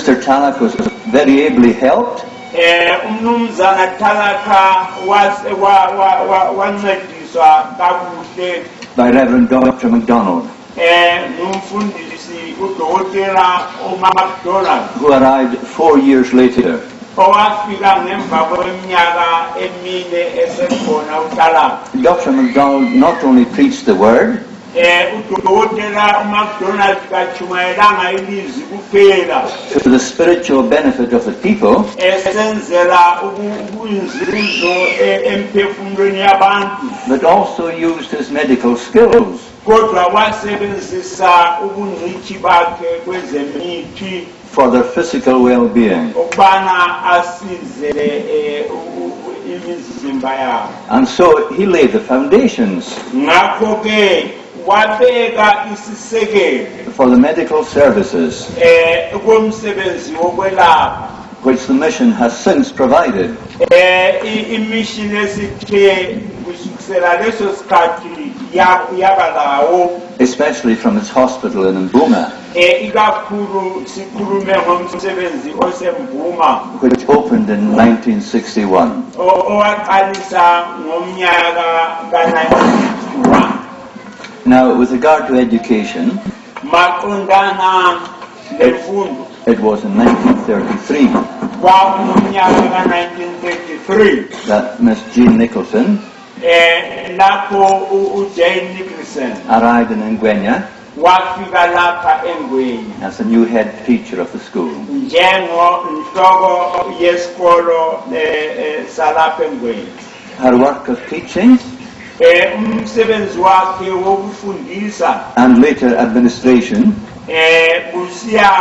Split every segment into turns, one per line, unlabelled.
Mr. Tallach was very ably helped
umnumzana Tallach wancediswa kakuhle
by Reverend Dr. MacDonald,
numfundisi udokotela uMacDonald,
who arrived 4 years later.
owafika ngemva kweminyaka emine esekhona uTallach.
Dr. MacDonald not only preached the word,
udokotela uMacDonald kachumayelanga ilizwi kuphela
to the spiritual benefit of the people,
esenzela ubunzuzo emphefumulweni yabantu,
but also used his medical skills
kodwa wasebenzisa ubungcitshi bakhe kwezemithi
for their physical well-being.
ukubana asize imizimba yabo.
And so he laid the foundations
Ngakho ke wabeka isisekelo
for the medical services
komsebenzi wokwelapha,
which the mission has since provided.
imission esithe kusukela leso sikhathi yabalawo,
Especially from its hospital in Ingwenga,
ikakhulu sikhulume ngomsebenzi osemvuma
which opened in 1961.
owaqalisa ngomnyaka ka-1961.
Now, with regard to education,
maqondana nemfundo
it was in 1933
kwangumnyaka ka-1933
that Miss Jean Nicholson
lapho uJane Nicholson
arrived in Ingwenga
wafika lapha eNgwenga
as the new head teacher of the school.
njengonhloko yesikolo salapha eNgwenga.
Her work of teaching
Umsebenzi wakhe wokufundisa
and later administration
kusiya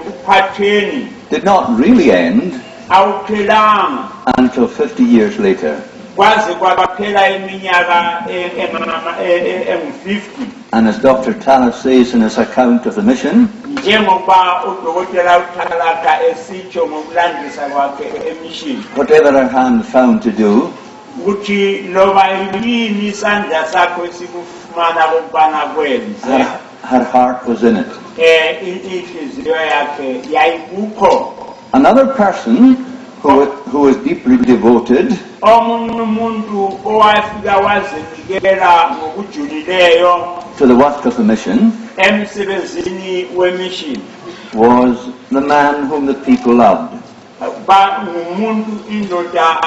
uphathweni
did not really end
awuphelanga
until 50 years later.
kwaze kwaphela iminyaka engu-50.
And as Dr. Tallach says in his account of the mission,
njengoba udokotela uTallach esitsho ngokulandisa kwakhe emishini,
whatever her hand found to do,
ukuthi loba yini isandla sakho esikufumana kokubana kwenze,
her heart was in it.
inhliziyo yakhe yayikukho.
Another person who was deeply devoted
omunye umuntu owafika wazinikela ngokujulileyo
to the work of the mission
emsebenzini wemishini
was the man whom the people loved,
ngumuntu indoda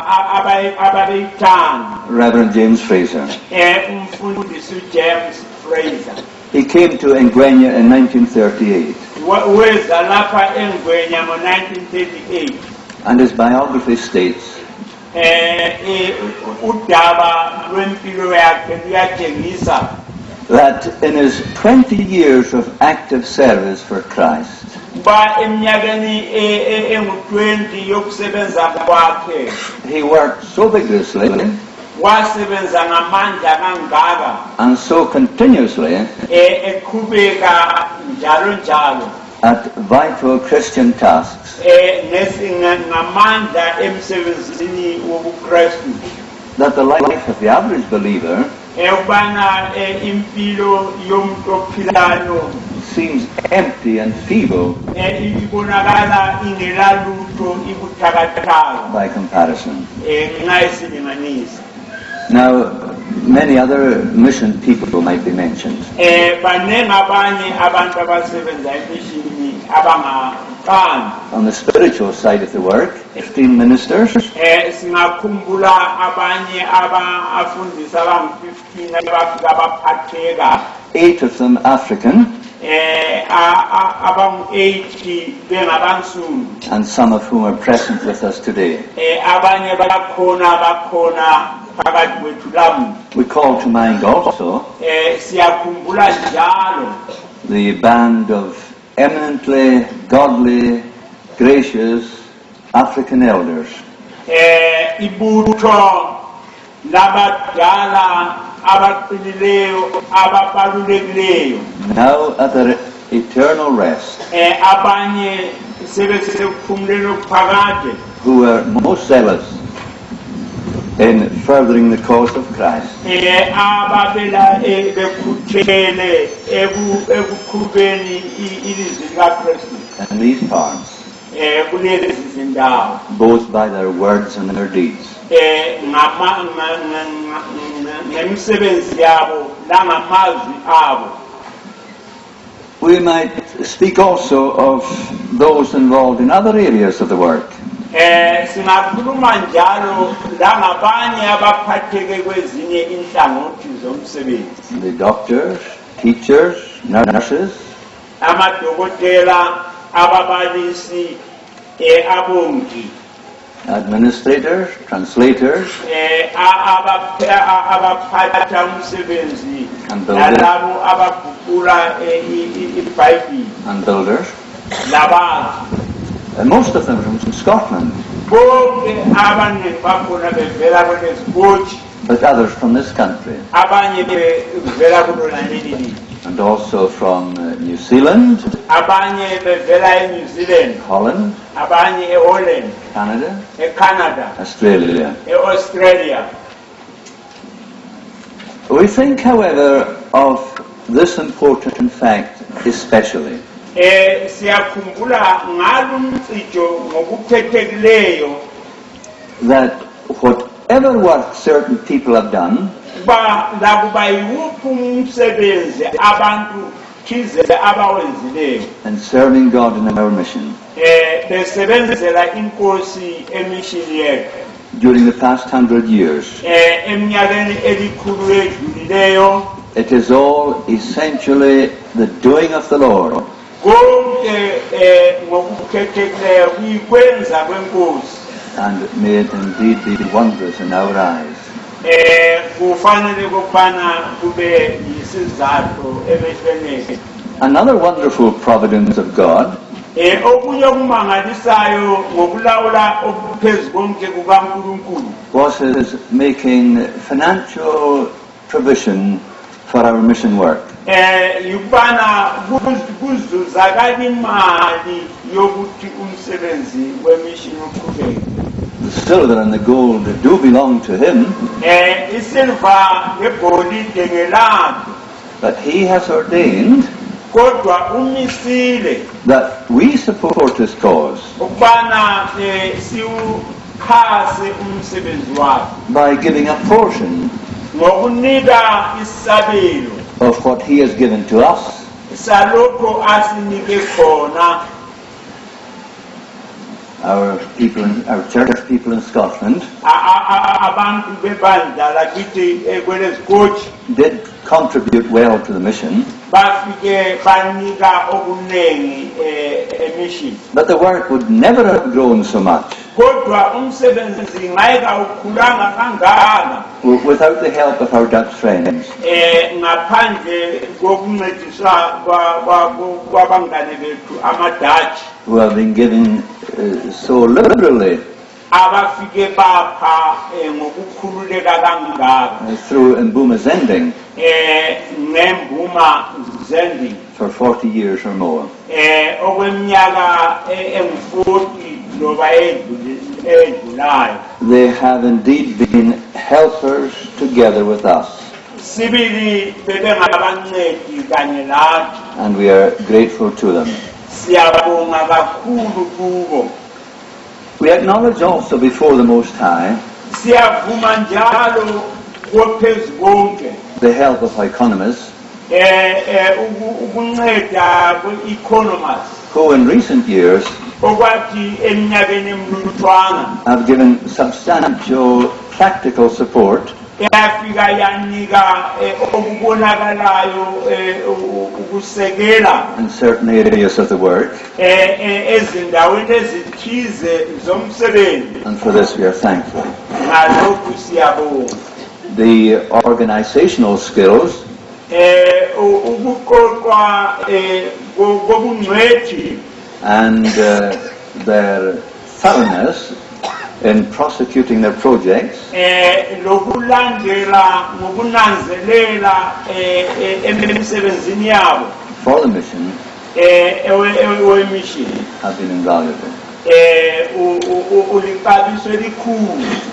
ababeyithanda,
Reverend James Fraser.
umfundisi James Fraser.
He came to Ingwenga in 1938,
weza lapha eNgwenga ngo-1938.
and his biography states
udaba lwempilo yakhe luyatshengisa
that in his 20 years of active service for Christ,
ba eminyakeni engu-20 yokusebenza kwakhe
he worked so vigorously
wasebenza ngamandla kangaka
and so continuously
eqhubeka njalo njalo
at vital Christian tasks
ngamandla emsebenzini wobuKristu
that the life of the average believer
ubana impilo yomuntu ophilayo
seems empty and feeble
ibonakala ingelalutho ibuthakathaka
by comparison.
ngenxa yesilinganiso.
Now, many other mission people might be mentioned.
Baningi abanye abantu abasebenza emishini abangaqani.
On the spiritual side of the work, 15 ministers,
Singakhumbula abanye abafundisi abangu-15 abafika baphatheka,
8 of them African,
abangu-80 bengabansundu,
and some of whom are present with us today.
abanye bakhona phakathi kwethu lamu.
We call to mind also
Siyakhumbula njalo
the band of eminently godly, gracious African elders
ibutho labadala abaqinileyo ababalulekileyo,
now at their eternal rest,
abanye sebesekuphumuleni okuphakade,
who were most zealous in furthering the cause of Christ.
ababela bekhuthele ekuqhubeni ilizwi likaKristu.
in these parts,
kulezi zindawo
both by their words and their deeds.
ngemisebenzi yabo langamazwi abo.
We might speak also of those involved in other areas of the work.
Singakhuluma njalo langabanye abaphatheke kwezinye inhlangothi zomsebenzi.
The doctors, teachers, nurses,
Amadokotela, ababalisi, abongi,
administrators, translators,
abaphatha umsebenzi,
and builders,
nalabo abaguqula iBhayibheli,
and builders.
labakhi.
And most of them from Scotland,
Bonke abaningi bakhona bevela kulezigodi,
but others from this country,
abanye bevela kulona leli lizwe,
and also from New Zealand,
abanye bevela eNew Zealand,
Holland,
abanye eHolland,
Canada,
eCanada,
Australia.
eAustralia.
We think, however, of this important fact especially,
Siyakhumbula ngalumcijo ngokukhethekileyo
that whatever work certain people have done,
kuba lakuba yiwuphi umsebenzi abantu thize abawenzileyo
in serving God in our mission
besebenzela inkosi emishini yethu
during the past 100 years,
eminyakeni elikhulu edlulileyo,
it is all essentially the doing of the Lord,
konke ngokukhethekileyo kuyikwenza kwenkosi.
and may it indeed be wondrous in our eyes.
Kufanele ukubana kube yisizathu emehlweni.
Another wonderful providence of God
Okunye okumangalisayo ngokulawula okuphezu konke kukaNkulunkulu
was His making financial provision for our mission work.
Yikubana kuzuzakala imali yokuthi umsebenzi wemishini uqhubeke.
The silver and the gold do belong to Him,
Isilva negolide ngelakhe,
but He has ordained
kodwa umisile
that we support His cause
ukubana siwukhase umsebenzi wakhe
by giving a portion
ngokunika isabelo
of what He has given to us,
salokho asinike khona.
our church people in Scotland
Abantu bebandla lakithi kwelezigodi
did contribute well to the mission,
bafike banika okuningi emission,
but the work would never have grown so much
kodwa umsebenzi ngayeka ukhulanga kangaka
without the help of our Dutch friends,
ngaphandle kokuncediswa kwabangane bethu amaDutch
who have been giving so liberally
abafike bapha ngokukhululeka kangaka
through Mbuma Zending
ngembuma zending
for 40 years or more.
Okweminyaka engu-40 loba edlulayo.
They have indeed been helpers together with us,
Sibili bebengabancedi kanye lathi,
and we are grateful to them.
siyabonga kakhulu kubo.
We acknowledge also before the Most High
Siyavuma njalo kophezu konke
the help of economists
ukunceda kwe-economists
who in recent years
okwathi eminyakeni emlutshwana
have given substantial practical support
yafika yanika okubonakalayo ukusekela
in certain areas of the work,
ezindaweni ezithize zomsebenzi.
and for this we are thankful.
Ngalokhu siyabonga.
The organizational skills
Ukuqoqwa kobungcwethi
and their thoroughness in prosecuting their projects
lokulandela ngokunanzelela emisebenzini yabo
for the mission
emission
have been invaluable.
ulixabiso elikhulu.